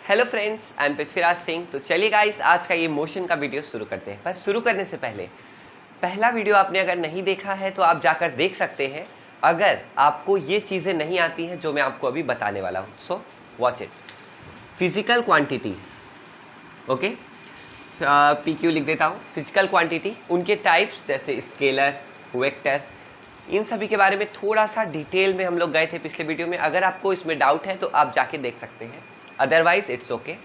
Hello friends, I am Prithviraj Singh. तो चलिए guys, आज का ये मोशन का वीडियो शुरू करते हैं। पर शुरू करने से पहले पहला वीडियो आपने अगर नहीं देखा है तो आप जाकर देख सकते हैं, अगर आपको ये चीज़ें नहीं आती हैं जो मैं आपको अभी बताने वाला हूँ। So watch it. Physical quantity, okay, PQ लिख देता हूँ। फिजिकल क्वांटिटी, उनके टाइप्स जैसे स्केलर, वेक्टर, इन सभी के बारे में थोड़ा सा डिटेल में हम लोग गए थे पिछले वीडियो में। अगर आपको इसमें डाउट है तो आप जाके देख सकते हैं, अदरवाइज इट्स ओके।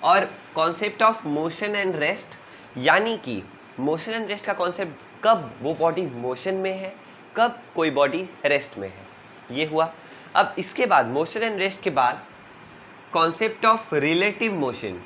और concept of motion and rest, यानी कि मोशन एंड रेस्ट का कॉन्सेप्ट, कब वो बॉडी मोशन में है, कब कोई बॉडी रेस्ट में है, ये हुआ। अब इसके बाद मोशन एंड रेस्ट के बाद कॉन्सेप्ट ऑफ रिलेटिव मोशन,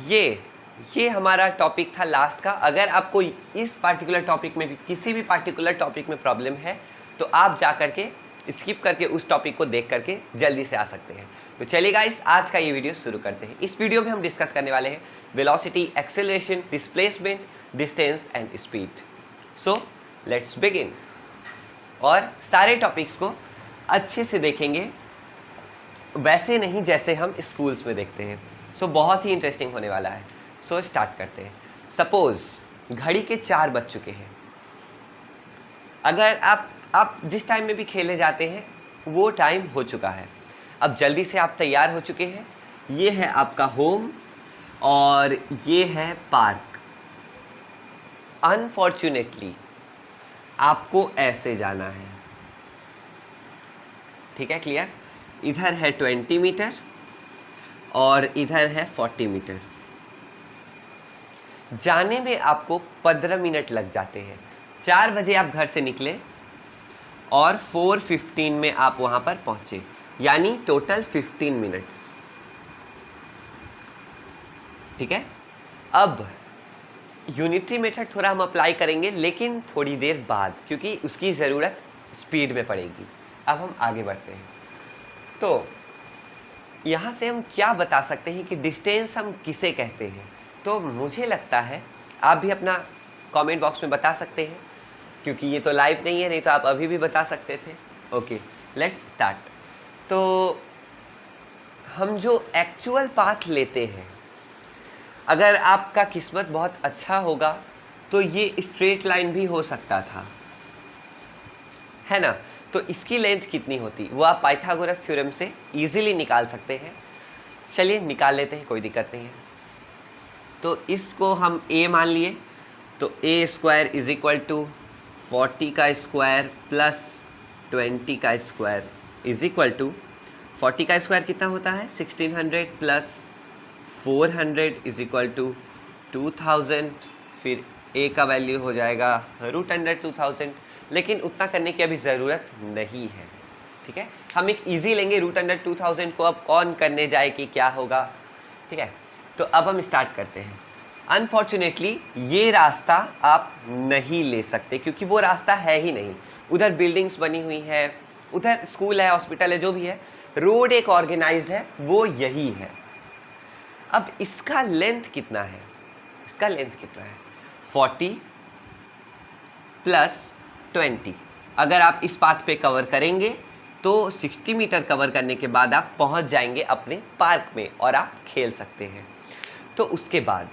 ये हमारा टॉपिक था लास्ट का। अगर आपको इस पार्टिकुलर टॉपिक में भी, किसी भी पार्टिकुलर टॉपिक में प्रॉब्लम है तो आप जा करके स्किप करके उस टॉपिक को देख करके जल्दी से आ सकते हैं। तो चलिए गाइस, आज का ये वीडियो शुरू करते हैं। इस वीडियो में हम डिस्कस करने वाले हैं velocity, acceleration, displacement, distance and speed. So let's begin. और सारे टॉपिक्स को अच्छे से देखेंगे, वैसे नहीं जैसे हम स्कूल्स में देखते हैं। सो बहुत ही इंटरेस्टिंग होने वाला है। सो स्टार्ट करते हैं। सपोज घड़ी के 4 बज चुके हैं। अगर आप जिस टाइम में भी खेले जाते हैं वो टाइम हो चुका है। अब जल्दी से आप तैयार हो चुके हैं। ये है आपका होम और ये है पार्क। अनफॉर्चुनेटली आपको ऐसे जाना है, ठीक है, क्लियर। इधर है 20 मीटर और इधर है 40 मीटर। जाने में आपको 15 मिनट लग जाते हैं। 4 बजे आप घर से निकले और 4:15 में आप वहाँ पर पहुँचे, यानी टोटल 15 मिनट्स, ठीक है। अब यूनिटरी मेथड थोड़ा हम अप्लाई करेंगे, लेकिन थोड़ी देर बाद, क्योंकि उसकी ज़रूरत स्पीड में पड़ेगी। अब हम आगे बढ़ते हैं। तो यहाँ से हम क्या बता सकते हैं कि डिस्टेंस हम किसे कहते हैं। तो मुझे लगता है आप भी अपना कमेंट बॉक्स में बता सकते हैं, क्योंकि ये तो लाइव नहीं है, नहीं तो आप अभी भी बता सकते थे। Okay, let's start. तो हम जो एक्चुअल पाथ लेते हैं, अगर आपका किस्मत बहुत अच्छा होगा तो ये स्ट्रेट लाइन भी हो सकता था, है ना। तो इसकी लेंथ कितनी होती वो आप पाइथागोरस थ्योरम से इजीली निकाल सकते हैं। चलिए निकाल लेते हैं, कोई दिक्कत नहीं है। तो इसको हम a मान लिए, तो a square is equal to 40 का स्क्वायर प्लस 20 का स्क्वायर इज इक्वल टू 40 का स्क्वायर कितना होता है 1600 प्लस 400 इज इक्वल टू 2000। फिर a का वैल्यू हो जाएगा √2000, लेकिन उतना करने की अभी ज़रूरत नहीं है, ठीक है। हम एक इजी लेंगे, √2000 को अब कौन करने जाए कि क्या होगा, ठीक है। तो अब हम स्टार्ट करते हैं। अनफॉर्चुनेटली ये रास्ता आप नहीं ले सकते, क्योंकि वो रास्ता है ही नहीं। उधर बिल्डिंग्स बनी हुई है, उधर स्कूल है, हॉस्पिटल है, जो भी है, रोड एक ऑर्गेनाइज्ड है, वो यही है। अब इसका लेंथ कितना है, इसका लेंथ कितना है 40 प्लस 20। अगर आप इस पाथ पे कवर करेंगे तो 60 मीटर कवर करने के बाद आप पहुंच जाएंगे अपने पार्क में और आप खेल सकते हैं। तो उसके बाद,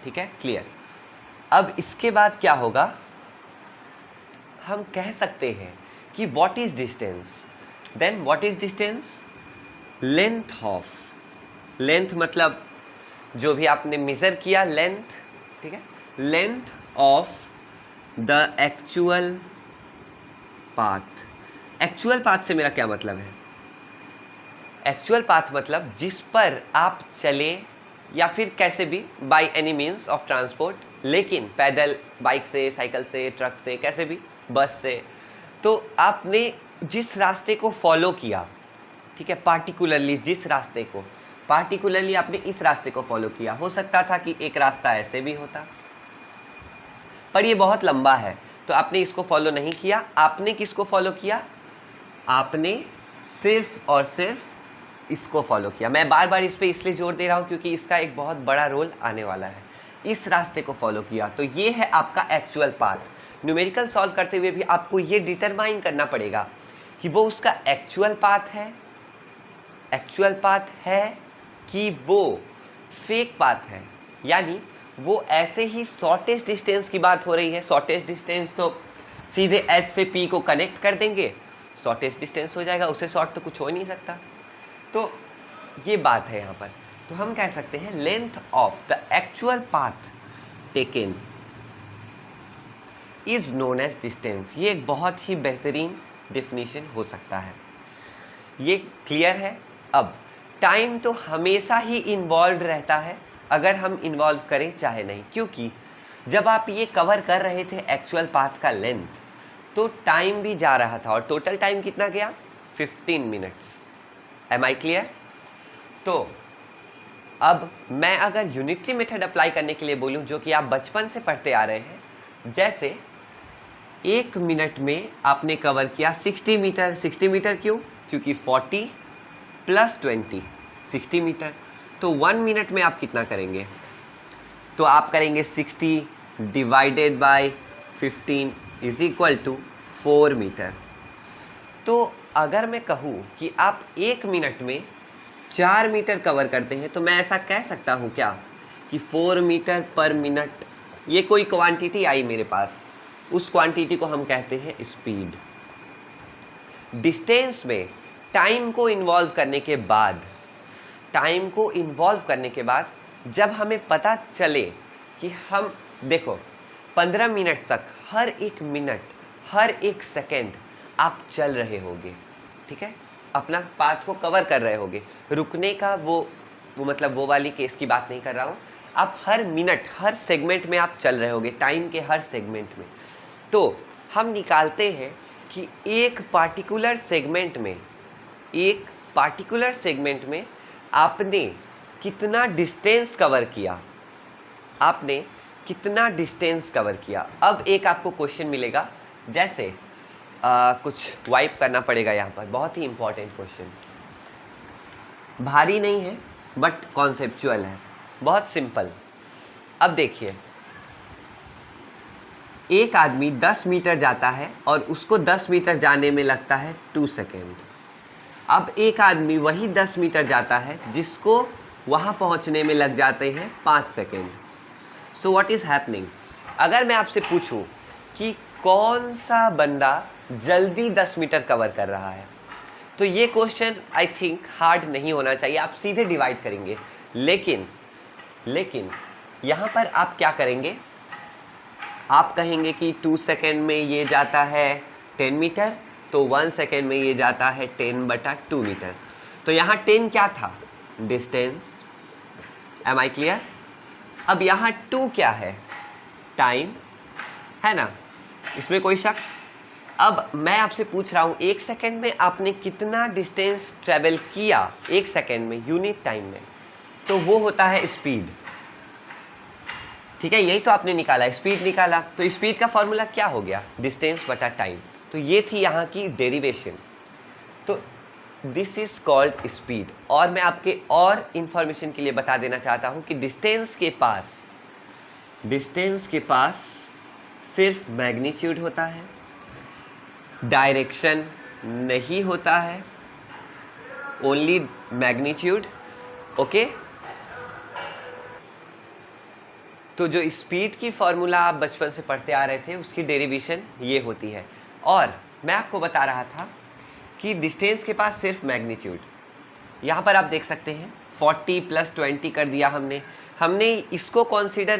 ठीक है, क्लियर। अब इसके बाद क्या होगा, हम कह सकते हैं कि what is distance. Then what is distance, length of, length मतलब जो भी आपने मेजर किया लेंथ, ठीक है, length of the actual path. Actual path से मेरा क्या मतलब है, एक्चुअल पाथ मतलब जिस पर आप चले या फिर कैसे भी, by any means of transport, लेकिन पैदल, बाइक से, साइकिल से, ट्रक से, कैसे भी, बस से। तो आपने जिस रास्ते को फॉलो किया, ठीक है, पार्टिकुलरली जिस रास्ते को, पार्टिकुलरली आपने इस रास्ते को फॉलो किया। हो सकता था कि एक रास्ता ऐसे भी होता, पर ये बहुत लंबा है तो आपने इसको फॉलो नहीं किया। आपने किसको फॉलो किया, आपने सिर्फ और सिर्फ इसको फॉलो किया। मैं बार बार इस पे इसलिए जोर दे रहा हूँ क्योंकि इसका एक बहुत बड़ा रोल आने वाला है। इस रास्ते को फॉलो किया, तो ये है आपका एक्चुअल पाथ। न्यूमेरिकल सॉल्व करते हुए भी आपको ये डिटरमाइन करना पड़ेगा कि वो उसका एक्चुअल पाथ है, एक्चुअल पाथ है कि वो फेक पाथ है, यानी वो ऐसे ही शॉर्टेस्ट डिस्टेंस की बात हो रही है। शॉर्टेस्ट डिस्टेंस तो सीधे H से P को कनेक्ट कर देंगे, शॉर्टेस्ट डिस्टेंस हो जाएगा, उससे शॉर्ट तो कुछ हो ही नहीं सकता। तो ये बात है यहाँ पर। तो हम कह सकते हैं length of the actual path taken is known as distance. ये एक बहुत ही बेहतरीन डेफिनेशन हो सकता है। ये क्लियर है। अब टाइम तो हमेशा ही इन्वॉल्व रहता है, अगर हम इन्वॉल्व करें चाहे नहीं, क्योंकि जब आप ये कवर कर रहे थे एक्चुअल पाथ का लेंथ, तो टाइम भी जा रहा था, और टोटल टाइम कितना गया? 15 मिनट्स। M I clear? तो अब मैं अगर यूनिटरी मेथड अप्लाई करने के लिए बोलूं, जो कि आप बचपन से पढ़ते आ रहे हैं, जैसे 1 मिनट में आपने कवर किया 60 मीटर। 60 मीटर क्यों? क्योंकि 40 + 20 60 मीटर। तो 1 मिनट में आप कितना करेंगे? तो आप करेंगे 60 डिवाइडेड बाय 15 = 4 मीटर। तो अगर मैं कहूँ कि आप 1 मिनट में 4 मीटर कवर करते हैं, तो मैं ऐसा कह सकता हूँ क्या कि 4 मीटर पर मिनट, ये कोई क्वांटिटी आई मेरे पास, उस क्वांटिटी को हम कहते हैं स्पीड। डिस्टेंस में टाइम को इन्वॉल्व करने के बाद जब हमें पता चले कि हम देखो 15 मिनट तक हर एक मिनट, हर एक सेकेंड आप चल रहे होगे, ठीक है, अपना पाथ को कवर कर रहे होगे। रुकने का वो मतलब वो वाली केस की बात नहीं कर रहा हूँ। आप हर मिनट, हर सेगमेंट में आप चल रहे होगे, टाइम के हर सेगमेंट में। तो हम निकालते हैं कि एक पार्टिकुलर सेगमेंट में आपने कितना डिस्टेंस कवर किया। अब एक आपको क्वेश्चन मिलेगा, जैसे कुछ वाइप करना पड़ेगा यहाँ पर, बहुत ही इंपॉर्टेंट क्वेश्चन, भारी नहीं है बट कॉन्सेप्चुअल है, बहुत सिंपल। अब देखिए, एक आदमी 10 मीटर जाता है और उसको 10 मीटर जाने में लगता है 2 सेकेंड। अब एक आदमी वही 10 मीटर जाता है जिसको वहाँ पहुँचने में लग जाते हैं 5 second. So what is happening? अगर मैं आपसे पूछूं कि कौन सा बंदा जल्दी 10 मीटर कवर कर रहा है, तो ये क्वेश्चन आई थिंक हार्ड नहीं होना चाहिए, आप सीधे डिवाइड करेंगे। लेकिन यहाँ पर आप क्या करेंगे? आप कहेंगे कि 2 सेकेंड में ये जाता है 10 मीटर, तो 1 सेकेंड में ये जाता है 10/2 मीटर। तो यहाँ 10 क्या था? डिस्टेंस। Am I clear? अब यहाँ 2 क्या है? टाइम है ना, इसमें कोई शक? अब मैं आपसे पूछ रहा हूँ 1 सेकेंड में आपने कितना डिस्टेंस ट्रेवल किया, 1 सेकेंड में यूनिट टाइम में, तो वो होता है स्पीड। ठीक है, यही तो आपने निकाला, स्पीड निकाला। तो स्पीड का फॉर्मूला क्या हो गया? डिस्टेंस बटा टाइम। तो ये थी यहाँ की डेरिवेशन। तो दिस इज कॉल्ड स्पीड। और मैं आपके और इंफॉर्मेशन के लिए बता देना चाहता हूँ कि डिस्टेंस के पास सिर्फ मैग्नीट्यूड होता है, डायरेक्शन नहीं होता है, ओनली मैग्नीट्यूड। ओके, तो जो स्पीड की फॉर्मूला आप बचपन से पढ़ते आ रहे थे, उसकी डेरिवेशन ये होती है। और मैं आपको बता रहा था कि डिस्टेंस के पास सिर्फ मैग्नीट्यूड। यहाँ पर आप देख सकते हैं 40 + 20 कर दिया हमने इसको कंसीडर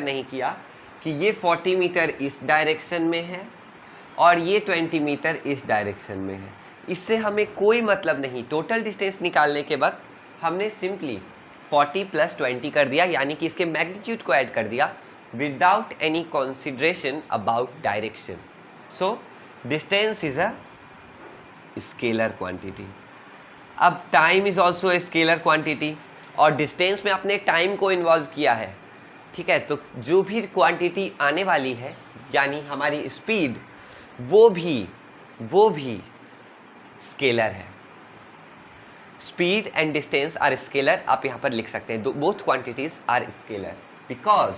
नहीं किया कि ये 40 मीटर इस डायरेक्शन में है और ये 20 मीटर इस डायरेक्शन में है। इससे हमें कोई मतलब नहीं। टोटल डिस्टेंस निकालने के वक्त हमने सिंपली 40 + 20 कर दिया, यानी कि इसके मैग्नीट्यूड को ऐड कर दिया without any consideration about direction. So distance is a scalar quantity. अब time is also a scalar quantity, और डिस्टेंस में आपने टाइम को इन्वॉल्व किया है, ठीक है, तो जो भी क्वांटिटी आने वाली है, यानी हमारी स्पीड, वो भी स्केलर है। Speed and distance are scalar, आप यहाँ पर लिख सकते हैं, both quantities are scalar because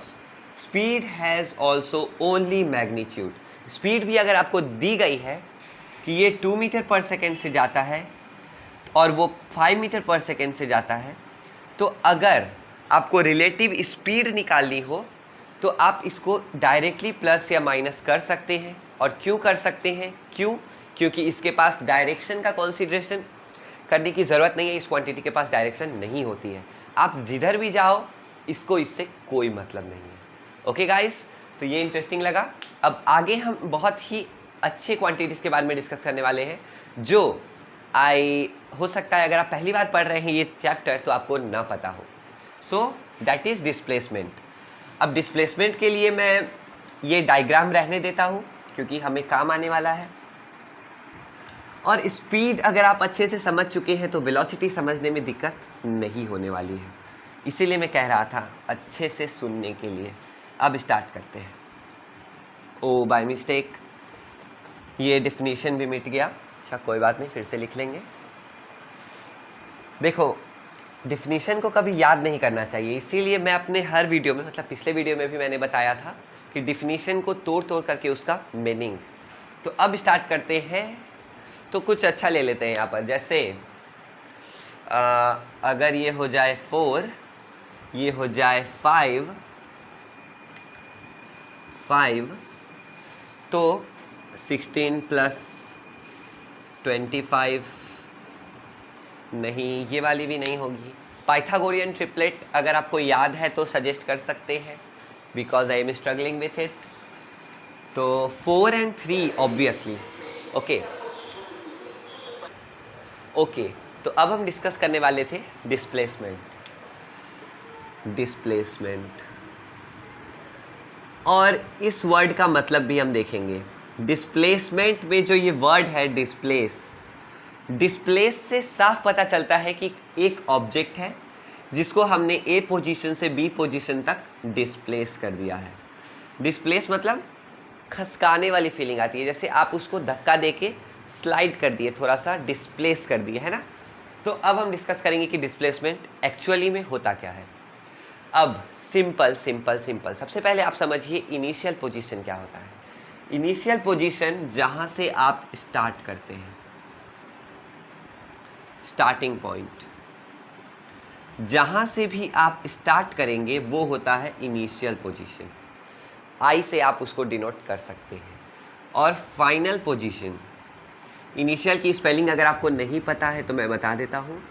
speed has also only magnitude. Speed भी अगर आपको दी गई है कि ये 2 मीटर पर सेकेंड से जाता है और वो 5 मीटर पर सेकेंड से जाता है, तो अगर आपको रिलेटिव स्पीड निकालनी हो तो आप इसको डायरेक्टली प्लस या माइनस कर सकते हैं। और क्यों कर सकते हैं? क्योंकि इसके पास डायरेक्शन का कंसीडरेशन करने की ज़रूरत नहीं है, इस क्वांटिटी के पास डायरेक्शन नहीं होती है। आप जिधर भी जाओ इसको इससे कोई मतलब नहीं है। ओके गाइस, तो ये इंटरेस्टिंग लगा। अब आगे हम बहुत ही अच्छे क्वांटिटीज़ के बारे में डिस्कस करने वाले हैं, जो हो सकता है अगर आप पहली बार पढ़ रहे हैं ये चैप्टर तो आपको ना पता हो। So that is displacement. अब डिस्प्लेसमेंट के लिए मैं ये डायग्राम रहने देता हूँ क्योंकि हमें काम आने वाला है। और स्पीड अगर आप अच्छे से समझ चुके हैं तो वेलोसिटी समझने में दिक्कत नहीं होने वाली है, इसीलिए मैं कह रहा था अच्छे से सुनने के लिए। अब स्टार्ट करते हैं। ओ बाय मिस्टेक ये डिफिनीशन भी मिट गया। अच्छा कोई बात नहीं, फिर से लिख लेंगे। देखो, डिफिनीशन को कभी याद नहीं करना चाहिए, इसीलिए मैं अपने हर वीडियो में, मतलब पिछले वीडियो में भी मैंने बताया था कि डिफिनीशन को तोड़ तोड़ करके उसका मीनिंग। तो अब स्टार्ट करते हैं। तो कुछ अच्छा ले लेते हैं यहाँ पर, जैसे अगर ये हो जाए 4, ये हो जाए 5, तो 16 प्लस 25 नहीं, ये वाली भी नहीं होगी। पाइथागोरियन ट्रिपलेट अगर आपको याद है तो सजेस्ट कर सकते हैं, because I am struggling with it. तो 4 and 3 ऑब्वियसली। ओके, तो अब हम डिस्कस करने वाले थे डिस्प्लेसमेंट, और इस वर्ड का मतलब भी हम देखेंगे। डिस्प्लेसमेंट में जो ये वर्ड है डिस्प्लेस से साफ पता चलता है कि एक ऑब्जेक्ट है जिसको हमने ए पोजीशन से बी पोजीशन तक डिस्प्लेस कर दिया है। डिस्प्लेस मतलब खसकाने वाली फीलिंग आती है, जैसे आप उसको धक्का देके स्लाइड कर दिए, थोड़ा सा डिस्प्लेस कर दिए, है ना। तो अब हम डिस्कस करेंगे कि डिस्प्लेसमेंट एक्चुअली में होता क्या है। अब सिंपल सबसे पहले आप समझिए इनिशियल पोजीशन क्या होता है। इनिशियल पोजीशन जहां से आप स्टार्ट करते हैं, स्टार्टिंग पॉइंट, जहां से भी आप स्टार्ट करेंगे वो होता है इनिशियल पोजीशन। आई से आप उसको डिनोट कर सकते हैं। और फाइनल पोजीशन, इनिशियल की स्पेलिंग अगर आपको नहीं पता है तो मैं बता देता हूँ,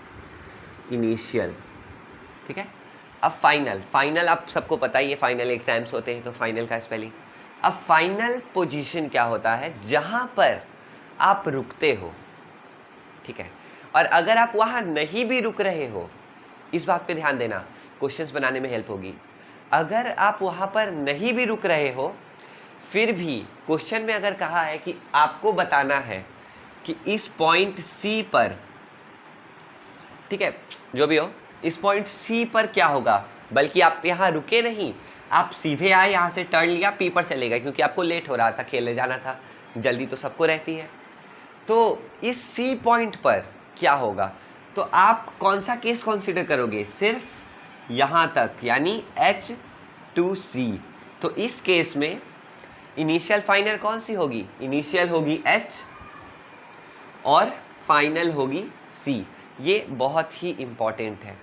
इनिशियल, ठीक है। अब फाइनल आप सबको पता ही है, फाइनल एग्जाम्स होते हैं तो फाइनल का स्पेलिंग। अब फाइनल पोजीशन क्या होता है? जहाँ पर आप रुकते हो, ठीक है। और अगर आप वहाँ नहीं भी रुक रहे हो, इस बात पे ध्यान देना, क्वेश्चंस बनाने में हेल्प होगी। अगर आप वहाँ पर नहीं भी रुक रहे हो, फिर भी क्वेश्चन में अगर कहा है कि आपको बताना है कि इस पॉइंट सी पर, ठीक है, जो भी हो, इस पॉइंट सी पर क्या होगा, बल्कि आप यहाँ रुके नहीं, आप सीधे आए, यहाँ से टर्न लिया, पी पर चले गए क्योंकि आपको लेट हो रहा था, खेलने जाना था, जल्दी तो सबको रहती है। तो इस सी पॉइंट पर क्या होगा, तो आप कौन सा केस कंसीडर करोगे? सिर्फ यहाँ तक, यानी H to C। तो इस केस में इनिशियल फाइनल कौन सी होगी? इनिशियल होगी H और फाइनल होगी C। ये बहुत ही इम्पॉर्टेंट है,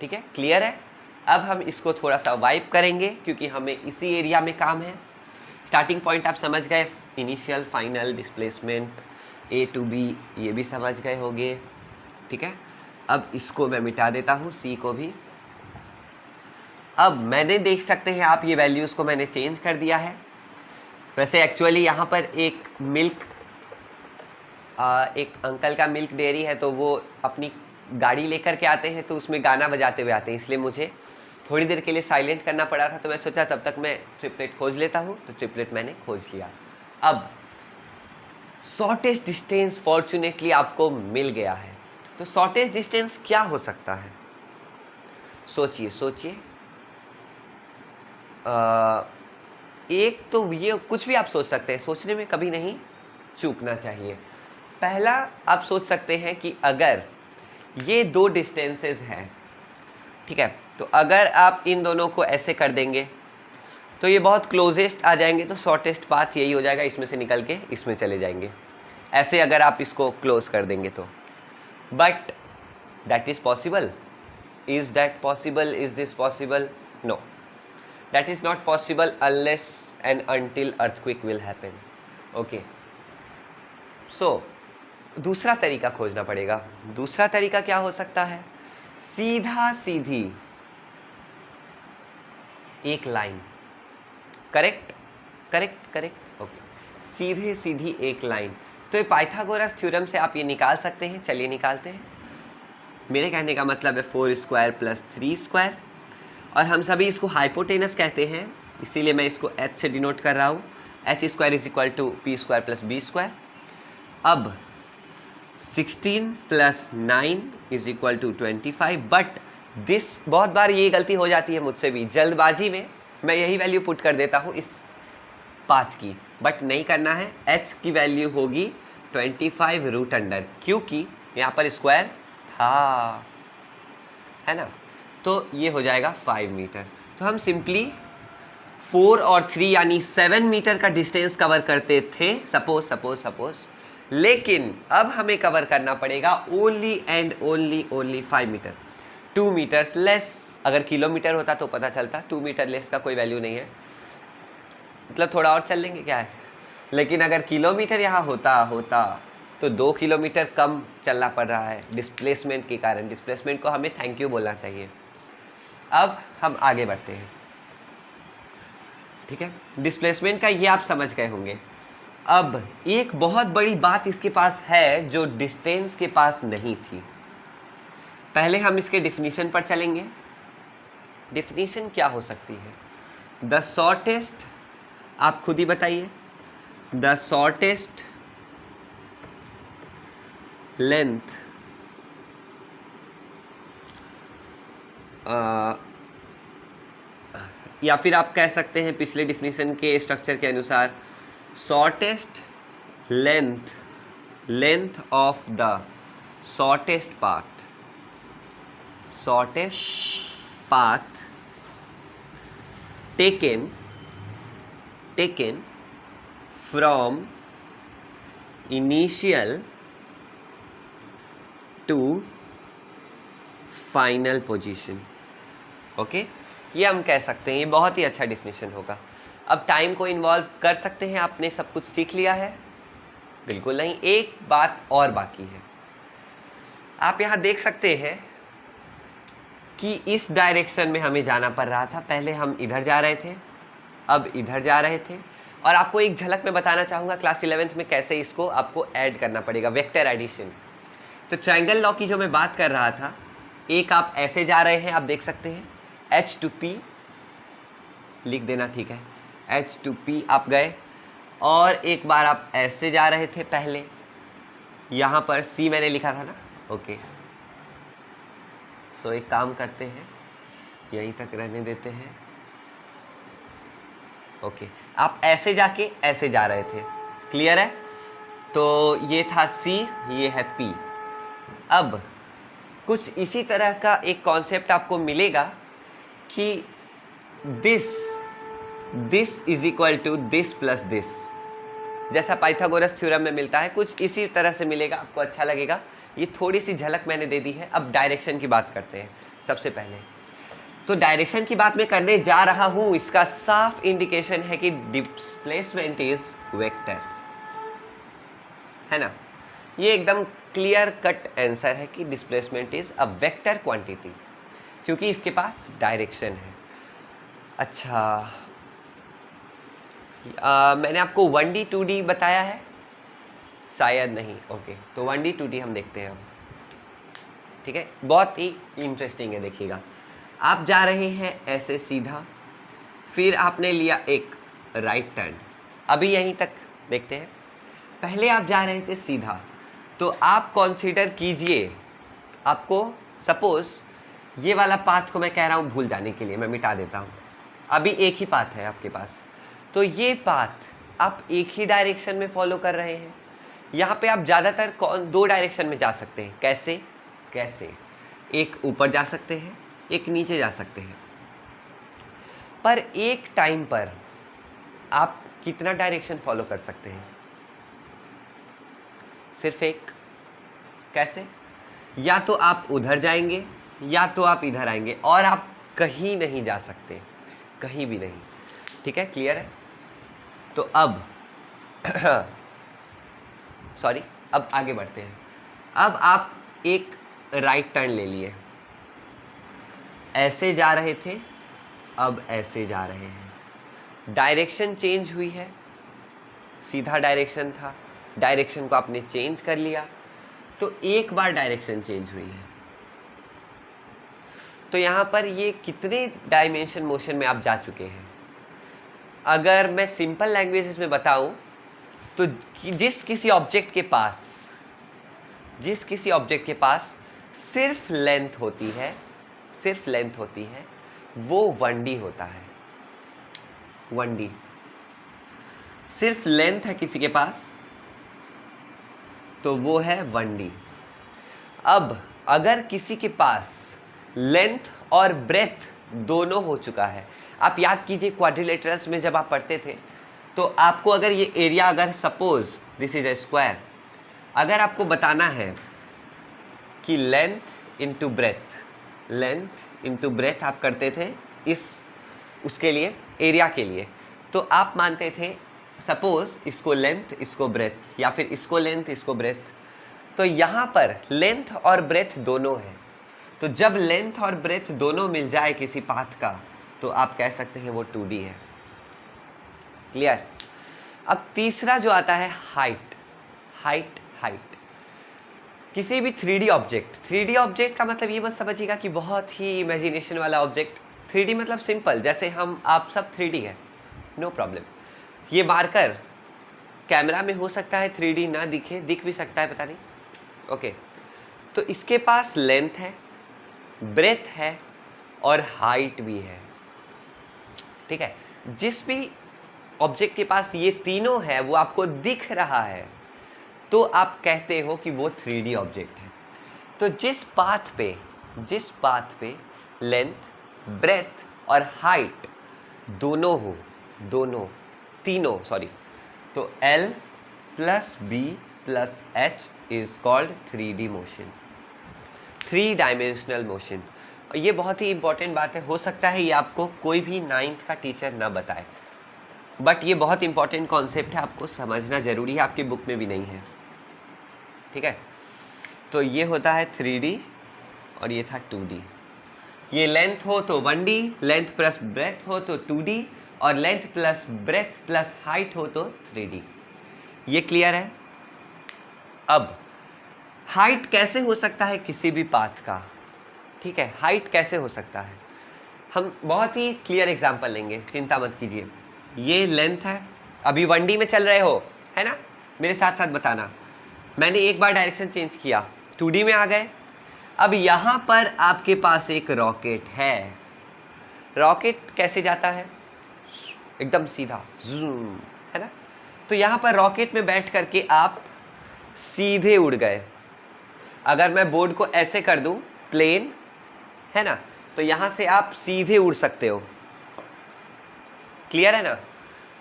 ठीक है, क्लियर है। अब हम इसको थोड़ा सा वाइप करेंगे क्योंकि हमें इसी एरिया में काम है। स्टार्टिंग पॉइंट आप समझ गए, initial, final, displacement, A to B, ये भी समझ गए होंगे, ठीक है। अब इसको मैं मिटा देता हूँ, C को भी। अब मैंने देख सकते हैं आप, ये वैल्यूज़ को मैंने चेंज कर दिया है। वैसे एक्चुअली यहाँ पर एक अंकल का मिल्क डेयरी है, तो वो अपनी गाड़ी लेकर के आते हैं तो उसमें गाना बजाते हुए आते हैं, इसलिए मुझे थोड़ी देर के लिए साइलेंट करना पड़ा था। तो मैं सोचा तब तक मैं ट्रिपलेट खोज लेता हूँ, तो ट्रिपलेट मैंने खोज लिया। अब शॉर्टेस्ट डिस्टेंस फॉर्चुनेटली आपको मिल गया है। तो शॉर्टेस्ट डिस्टेंस क्या हो सकता है? सोचिए। एक तो ये कुछ भी आप सोच सकते हैं, सोचने में कभी नहीं चूकना चाहिए। पहला आप सोच सकते हैं कि अगर ये दो डिस्टेंसेस हैं, ठीक है, तो अगर आप इन दोनों को ऐसे कर देंगे तो ये बहुत क्लोजेस्ट आ जाएंगे, तो शॉर्टेस्ट पाथ यही हो जाएगा, इसमें से निकल के इसमें चले जाएंगे। ऐसे अगर आप इसको क्लोज कर देंगे तो। But that is possible? Is that possible? Is this possible? No, that is not possible unless and until earthquake will happen. Okay, so दूसरा तरीका खोजना पड़ेगा। दूसरा तरीका क्या हो सकता है? सीधा सीधी एक line. Correct correct correct. Okay, सीधे सीधी एक लाइन। तो ये पाइथागोरस थ्योरम से आप ये निकाल सकते हैं। चलिए निकालते हैं। मेरे कहने का मतलब है 4 स्क्वायर प्लस 3 स्क्वायर, और हम सभी इसको हाइपोटेनस कहते हैं, इसीलिए मैं इसको h से डिनोट कर रहा हूँ। H square is equal to P square plus B square. अब 16 plus 9 is equal to 25। But this, बहुत बार ये गलती हो जाती है मुझसे भी, जल्दबाजी में मैं यही वैल्यू पुट कर देता हूँ इस पाथ की, बट नहीं करना है। h की वैल्यू होगी 25 रूट अंडर, क्योंकि यहाँ पर स्क्वायर था, है ना। तो ये हो जाएगा 5 मीटर। तो हम सिंपली 4 और 3 यानी 7 मीटर का डिस्टेंस कवर करते थे, सपोज। लेकिन अब हमें कवर करना पड़ेगा only and only 5 metre, 2 metres less. अगर किलोमीटर होता तो पता चलता, 2 मीटर लेस का कोई वैल्यू नहीं है, मतलब थोड़ा और चल लेंगे क्या है। लेकिन अगर किलोमीटर यहाँ होता तो 2 किलोमीटर कम चलना पड़ रहा है डिस्प्लेसमेंट के कारण। डिस्प्लेसमेंट को हमें थैंक यू बोलना चाहिए। अब हम आगे बढ़ते हैं, ठीक है। डिस्प्लेसमेंट का ये आप समझ गए होंगे। अब एक बहुत बड़ी बात इसके पास है जो डिस्टेंस के पास नहीं थी। पहले हम इसके डिफिनीशन पर चलेंगे। डिफिनीशन क्या हो सकती है? द शॉर्टेस्ट, आप खुद ही बताइए, द शॉर्टेस्ट लेंथ या फिर आप कह सकते हैं पिछले डिफिनीशन के स्ट्रक्चर के अनुसार, shortest length of the shortest path taken from initial to final position. Okay, ये हम कह सकते हैं, ये बहुत ही अच्छा डिफिनीशन होगा। अब टाइम को इन्वॉल्व कर सकते हैं। आपने सब कुछ सीख लिया है? बिल्कुल नहीं, एक बात और बाकी है। आप यहाँ देख सकते हैं कि इस डायरेक्शन में हमें जाना पड़ रहा था। पहले हम इधर जा रहे थे, अब इधर जा रहे थे। और आपको एक झलक में बताना चाहूँगा क्लास 11th में कैसे इसको आपको ऐड करना पड़ेगा, वेक्टर एडिशन। तो ट्रायंगल लॉ की जो मैं बात कर रहा था, एक आप ऐसे जा रहे हैं, आप देख सकते हैं H to P लिख देना, ठीक है। H to P आप गए, और एक बार आप ऐसे जा रहे थे पहले, यहाँ पर C मैंने लिखा था ना। ओके, तो एक काम करते हैं, यहीं तक रहने देते हैं। ओके, आप ऐसे जाके ऐसे जा रहे थे, क्लियर है। तो ये था C, ये है P। अब कुछ इसी तरह का एक कॉन्सेप्ट आपको मिलेगा कि this is equal to this plus this, जैसा पाइथागोरस थ्योरम में मिलता है, कुछ इसी तरह से मिलेगा, आपको अच्छा लगेगा। ये थोड़ी सी झलक मैंने दे दी है। अब डायरेक्शन की बात करते हैं सबसे पहले। तो डायरेक्शन की बात मैं करने जा रहा हूं, इसका साफ इंडिकेशन है कि डिस्प्लेसमेंट इज वेक्टर, है ना। ये एकदम क्लियर कट आंसर है कि displacement is a vector quantity, क्योंकि इसके पास डायरेक्शन है। अच्छा, मैंने आपको 1D 2D बताया है? शायद नहीं। ओके, तो 1D 2D हम देखते हैं अब, ठीक है। बहुत ही इंटरेस्टिंग है, देखिएगा। आप जा रहे हैं ऐसे सीधा, फिर आपने लिया एक राइट टर्न। अभी यहीं तक देखते हैं। पहले आप जा रहे थे सीधा, तो आप कंसीडर कीजिए, आपको सपोज ये वाला पाथ को मैं कह रहा हूँ भूल जाने के लिए, मैं मिटा देता हूँ। अभी एक ही पाथ है आपके पास, तो ये पाथ आप एक ही डायरेक्शन में फॉलो कर रहे हैं। यहाँ पे आप ज़्यादातर दो डायरेक्शन में जा सकते हैं। कैसे? एक ऊपर जा सकते हैं, एक नीचे जा सकते हैं। पर एक टाइम पर आप कितना डायरेक्शन फॉलो कर सकते हैं? सिर्फ एक। कैसे? या तो आप उधर जाएंगे या तो आप इधर आएंगे, और आप कहीं नहीं जा सकते, कहीं भी नहीं। ठीक है, क्लियर है? तो अब सॉरी, अब आगे बढ़ते हैं। अब आप एक राइट टर्न ले लिए, ऐसे जा रहे थे, अब ऐसे जा रहे हैं, डायरेक्शन चेंज हुई है। सीधा डायरेक्शन था, डायरेक्शन को आपने चेंज कर लिया, तो एक बार डायरेक्शन चेंज हुई है। तो यहाँ पर ये कितने डायमेंशन मोशन में आप जा चुके हैं? अगर मैं सिंपल लैंग्वेजेस में बताऊं तो जिस किसी ऑब्जेक्ट के पास सिर्फ लेंथ होती है, वो 1D होता है। 1D, सिर्फ लेंथ है किसी के पास तो वो है 1D। अब अगर किसी के पास लेंथ और ब्रेथ दोनों हो चुका है, आप याद कीजिए क्वाड्रिलेटरल्स में जब आप पढ़ते थे तो आपको अगर ये एरिया, अगर suppose this is a square, अगर आपको बताना है कि लेंथ इनटू ब्रेथ आप करते थे उसके लिए, एरिया के लिए, तो आप मानते थे सपोज इसको लेंथ इसको ब्रेथ, या फिर इसको लेंथ इसको ब्रेथ। तो यहाँ पर लेंथ और ब्रेथ दोनों है, तो जब लेंथ और ब्रेथ दोनों मिल जाए किसी पाथ का तो आप कह सकते हैं वो 2D है। क्लियर? अब तीसरा जो आता है हाइट। किसी भी 3D ऑब्जेक्ट का मतलब ये मत समझिएगा कि बहुत ही इमेजिनेशन वाला ऑब्जेक्ट। 3D मतलब सिंपल, जैसे आप सब 3D है, नो प्रॉब्लम। ये मार्कर कैमरा में हो सकता है 3D ना दिखे, दिख भी सकता है, पता नहीं। ओके, तो इसके पास लेंथ है, ब्रेथ है और हाइट भी है। ठीक है, जिस भी ऑब्जेक्ट के पास ये तीनों है वो आपको दिख रहा है तो आप कहते हो कि वो 3D ऑब्जेक्ट है। तो जिस पाथ पे लेंथ, ब्रेथ और हाइट तीनों, तो L plus B plus H is called 3D motion, 3 dimensional motion. ये बहुत ही इंपॉर्टेंट बात है, हो सकता है ये आपको कोई भी 9th का टीचर ना बताए, बट ये बहुत इंपॉर्टेंट कॉन्सेप्ट है, आपको समझना जरूरी है, आपकी बुक में भी नहीं है। ठीक है, तो ये होता है 3D और ये था 2D। ये लेंथ हो तो 1D, लेंथ प्लस ब्रेथ हो तो 2D, और length plus breadth plus height हो तो 3D। ये क्लियर है? अब हाइट कैसे हो सकता है किसी भी पाथ का? ठीक है, हाइट कैसे हो सकता है? हम बहुत ही क्लियर एग्जांपल लेंगे, चिंता मत कीजिए। ये लेंथ है, अभी 1D में चल रहे हो, है ना? मेरे साथ साथ बताना। मैंने एक बार डायरेक्शन चेंज किया, 2D में आ गए। अब यहाँ पर आपके पास एक रॉकेट है। रॉकेट कैसे जाता है? एकदम सीधा, जूम, है ना? तो यहाँ पर रॉकेट में बैठ करके आप सीधे उड़ गए। अगर मैं बोर्ड को ऐसे कर दूं, प्लेन, है ना, तो यहाँ से आप सीधे उड़ सकते हो। क्लियर है ना?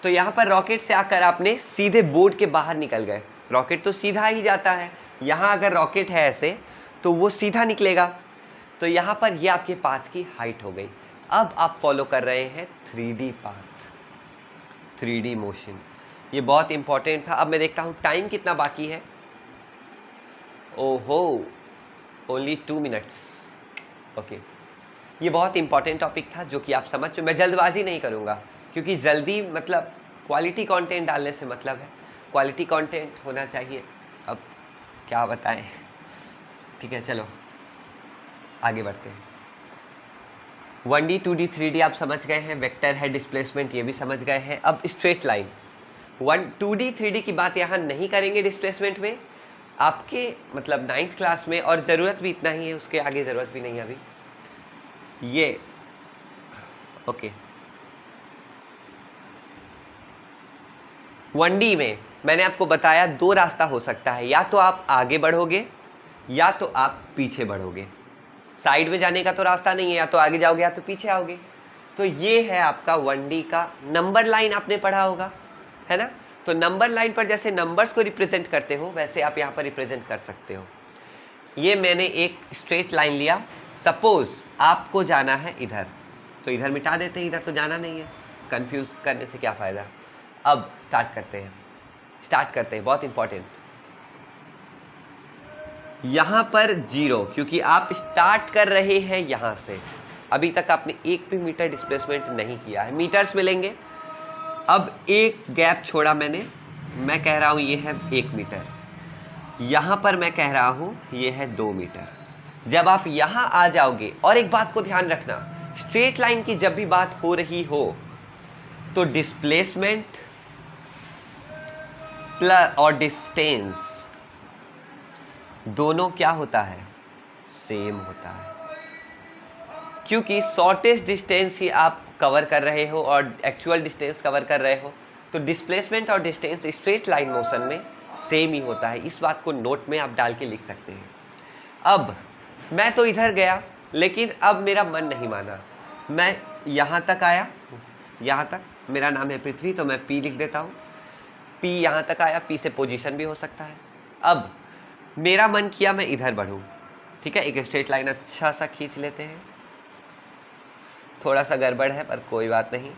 तो यहाँ पर रॉकेट से आकर आपने सीधे बोर्ड के बाहर निकल गए। रॉकेट तो सीधा ही जाता है, यहाँ अगर रॉकेट है ऐसे तो वो सीधा निकलेगा। तो यहाँ पर ये आपके पाथ की हाइट हो गई। अब आप फॉलो कर रहे हैं 3D पाथ, 3D मोशन। ये बहुत इंपॉर्टेंट था। अब मैं देखता हूँ टाइम कितना बाकी है। ओहो, ओनली 2 मिनट्स। ओके, ये बहुत इंपॉर्टेंट टॉपिक था जो कि आप समझ चुके। मैं जल्दबाजी नहीं करूँगा क्योंकि जल्दी मतलब क्वालिटी कंटेंट डालने से मतलब है, क्वालिटी कंटेंट होना चाहिए। अब क्या बताएं। ठीक है, चलो आगे बढ़ते हैं। 1D 2D 3D आप समझ गए हैं, वेक्टर है, डिस्प्लेसमेंट ये भी समझ गए हैं। अब स्ट्रेट लाइन, 2D 3D की बात यहाँ नहीं करेंगे डिस्प्लेसमेंट में, आपके मतलब 9th क्लास में, और ज़रूरत भी इतना ही है, उसके आगे ज़रूरत भी नहीं है अभी। ये ओके, 1D में मैंने आपको बताया 2 रास्ता हो सकता है, या तो आप आगे बढ़ोगे या तो आप पीछे बढ़ोगे। साइड में जाने का तो रास्ता नहीं है, या तो आगे जाओगे या तो पीछे आओगे। तो ये है आपका 1D का नंबर लाइन, आपने पढ़ा होगा, है ना? तो नंबर लाइन पर जैसे नंबर्स को रिप्रेजेंट करते हो वैसे आप यहाँ पर रिप्रेजेंट कर सकते हो। ये मैंने एक स्ट्रेट लाइन लिया, सपोज आपको जाना है इधर, तो इधर मिटा देते हैं, इधर तो जाना नहीं है, कंफ्यूज करने से क्या फ़ायदा। अब स्टार्ट करते हैं, बहुत इंपॉर्टेंट। यहाँ पर 0, क्योंकि आप स्टार्ट कर रहे हैं यहाँ से, अभी तक आपने 1 भी मीटर डिस्प्लेसमेंट नहीं किया है, मीटर्स मिलेंगे। अब एक गैप छोड़ा मैंने, मैं कह रहा हूँ ये है 1 मीटर, यहाँ पर मैं कह रहा हूँ ये है 2 मीटर। जब आप यहाँ आ जाओगे, और एक बात को ध्यान रखना, स्ट्रेट लाइन की जब भी बात हो रही हो तो डिस्प्लेसमेंट प्लस और डिस्टेंस दोनों क्या होता है, सेम होता है, क्योंकि शॉर्टेस्ट डिस्टेंस ही आप कवर कर रहे हो और एक्चुअल डिस्टेंस कवर कर रहे हो, तो डिस्प्लेसमेंट और डिस्टेंस स्ट्रेट लाइन मोशन में सेम ही होता है। इस बात को नोट में आप डाल के लिख सकते हैं। अब मैं तो इधर गया, लेकिन अब मेरा मन नहीं माना, मैं यहाँ तक आया, यहाँ तक, मेरा नाम है पृथ्वी तो मैं P लिख देता हूँ, P यहाँ तक आया, P से पोजीशन भी हो सकता है। अब मेरा मन किया मैं इधर बढ़ूँ, ठीक है, एक स्ट्रेट लाइन अच्छा सा खींच लेते हैं, थोड़ा सा गड़बड़ है पर कोई बात नहीं,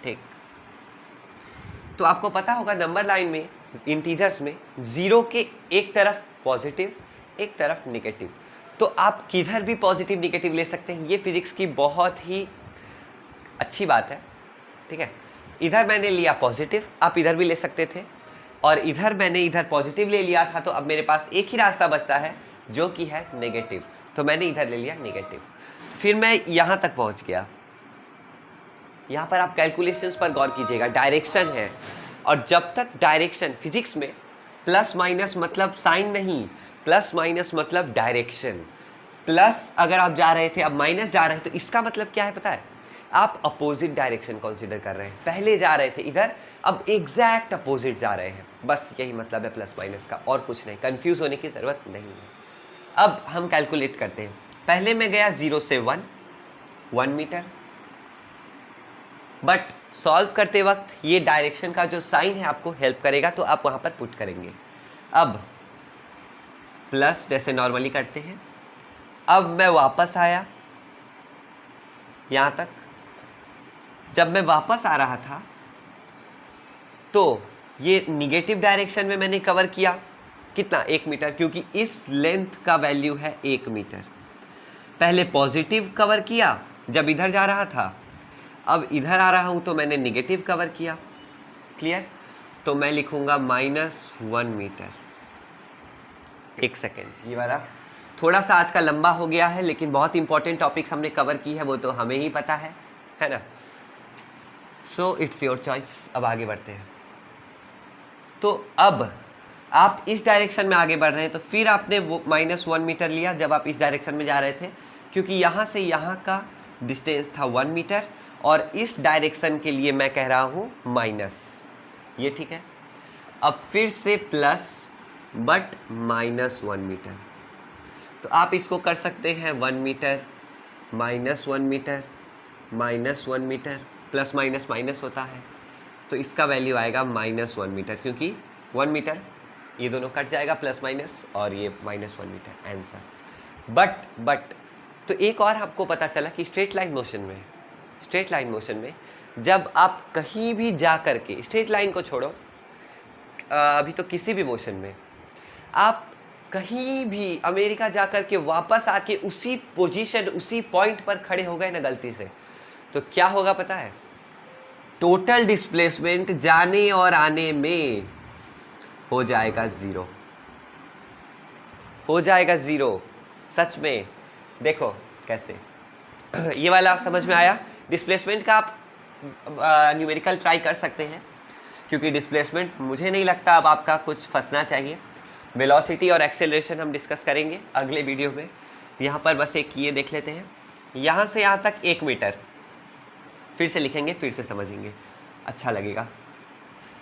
ठीक। तो आपको पता होगा नंबर लाइन में, इंटीजर्स में 0 के एक तरफ पॉजिटिव एक तरफ निगेटिव, तो आप किधर भी पॉजिटिव निगेटिव ले सकते हैं। ये फिजिक्स की बहुत ही अच्छी बात है, ठीक है। इधर मैंने लिया पॉजिटिव, आप इधर भी ले सकते थे, और इधर मैंने इधर पॉजिटिव ले लिया था, तो अब मेरे पास एक ही रास्ता बचता है जो कि है नेगेटिव, तो मैंने इधर ले लिया नेगेटिव। फिर मैं यहाँ तक पहुँच गया। यहाँ पर आप कैलकुलेशंस पर गौर कीजिएगा, डायरेक्शन है, और जब तक डायरेक्शन, फिजिक्स में प्लस माइनस मतलब साइन नहीं, प्लस माइनस मतलब डायरेक्शन। प्लस अगर आप जा रहे थे अब माइनस जा रहे हैं, तो इसका मतलब क्या है पता है, आप अपोजिट डायरेक्शन कंसीडर कर रहे हैं। पहले जा रहे थे इधर, अब एग्जैक्ट अपोजिट जा रहे हैं, बस यही मतलब है प्लस माइनस का, और कुछ नहीं, कंफ्यूज होने की ज़रूरत नहीं है। अब हम कैलकुलेट करते हैं। पहले मैं गया 0 से 1 मीटर, बट सॉल्व करते वक्त ये डायरेक्शन का जो साइन है आपको हेल्प करेगा, तो आप वहाँ पर पुट करेंगे। अब प्लस जैसे नॉर्मली करते हैं, अब मैं वापस आया यहाँ तक। जब मैं वापस आ रहा था तो ये निगेटिव डायरेक्शन में मैंने कवर किया कितना, 1 मीटर, क्योंकि इस लेंथ का वैल्यू है 1 मीटर। पहले पॉजिटिव कवर किया जब इधर जा रहा था, अब इधर आ रहा हूं तो मैंने निगेटिव कवर किया। क्लियर? तो मैं लिखूंगा -1 मीटर। एक सेकेंड, ये वाला थोड़ा सा आज का लंबा हो गया है, लेकिन बहुत इंपॉर्टेंट टॉपिक्स हमने कवर की है, वो तो हमें ही पता है ना। So it's your choice. अब आगे बढ़ते हैं। तो अब आप इस डायरेक्शन में आगे बढ़ रहे हैं, तो फिर आपने वो -1 मीटर लिया जब आप इस डायरेक्शन में जा रहे थे, क्योंकि यहाँ से यहाँ का डिस्टेंस था 1 मीटर, और इस डायरेक्शन के लिए मैं कह रहा हूँ माइनस, ये ठीक है। अब फिर से प्लस बट -1 मीटर, तो आप इसको कर सकते हैं 1 metre -1 metre -1 metre, plus minus minus होता है, तो इसका वैल्यू आएगा -1 मीटर, क्योंकि 1 मीटर ये दोनों कट जाएगा, प्लस माइनस, और ये -1 मीटर आंसर। बट तो एक और आपको पता चला कि स्ट्रेट लाइन मोशन में जब आप कहीं भी जा करके, स्ट्रेट लाइन को छोड़ो, अभी तो किसी भी मोशन में आप कहीं भी अमेरिका जा कर के वापस आके उसी पोजीशन, उसी पॉइंट पर खड़े हो गए ना गलती से, तो क्या होगा पता है, टोटल डिस्प्लेसमेंट जाने और आने में हो जाएगा 0, हो जाएगा 0। सच में देखो कैसे, ये वाला समझ में आया। डिस्प्लेसमेंट का आप न्यूमेरिकल ट्राई कर सकते हैं, क्योंकि डिस्प्लेसमेंट मुझे नहीं लगता अब आपका कुछ फंसना चाहिए। वेलोसिटी और एक्सेलरेशन हम डिस्कस करेंगे अगले वीडियो में। यहाँ पर बस एक ये देख लेते हैं, यहाँ से यहाँ तक 1 मीटर, फिर से लिखेंगे, फिर से समझेंगे, अच्छा लगेगा।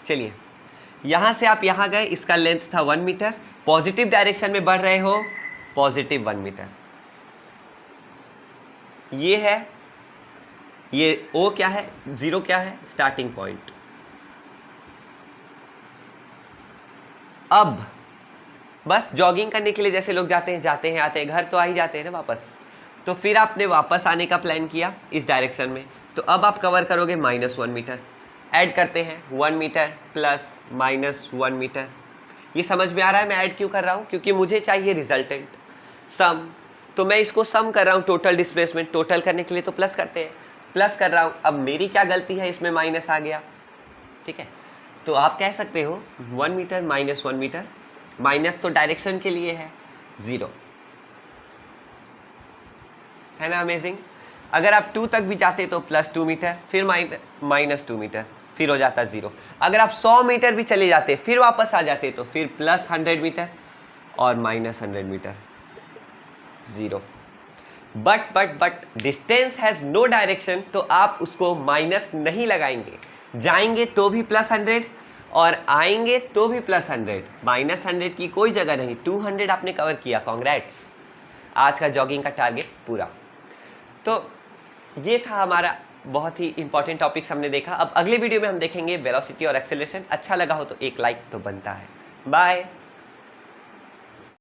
चलिए, यहाँ से आप यहाँ गए, इसका लेंथ था 1 मीटर, पॉजिटिव डायरेक्शन में बढ़ रहे हो, पॉजिटिव 1 मीटर। ये है, ये O क्या है, 0 क्या है, स्टार्टिंग पॉइंट, अब बस जॉगिंग करने के लिए जैसे लोग जाते हैं आते हैं, घर तो आ ही जाते हैं ना वापस, तो फिर आपने वापस आने का प्लान किया इस डायरेक्शन में, तो अब आप कवर करोगे -1 मीटर। ऐड करते हैं 1 मीटर प्लस -1 मीटर। ये समझ में आ रहा है मैं ऐड क्यों कर रहा हूँ? क्योंकि मुझे चाहिए रिजल्टेंट सम, तो मैं इसको सम कर रहा हूँ। टोटल डिस्प्लेसमेंट टोटल करने के लिए तो प्लस करते हैं, प्लस कर रहा हूँ। अब मेरी क्या गलती है, इसमें माइनस आ गया, ठीक है। तो आप कह सकते हो 1 मीटर -1 मीटर, माइनस तो डायरेक्शन के लिए है 0, है ना अमेजिंग। अगर आप 2 तक भी जाते तो +2 मीटर, फिर -2 मीटर, फिर हो जाता 0। अगर आप 100 मीटर भी चले जाते फिर वापस आ जाते तो फिर +100 मीटर और -100 metre, 0। But distance has no direction, तो आप उसको माइनस नहीं लगाएंगे, जाएंगे तो भी +100 और आएंगे तो भी +100, -100 की कोई जगह नहीं। 200 आपने कवर किया, कॉन्ग्रेट्स, आज का जॉगिंग का टारगेट पूरा। तो ये था हमारा बहुत ही इंपॉर्टेंट टॉपिक्स हमने देखा। अब अगले वीडियो में हम देखेंगे वेलोसिटी और एक्सेलरेशन। अच्छा लगा हो तो एक लाइक तो बनता है। बाय।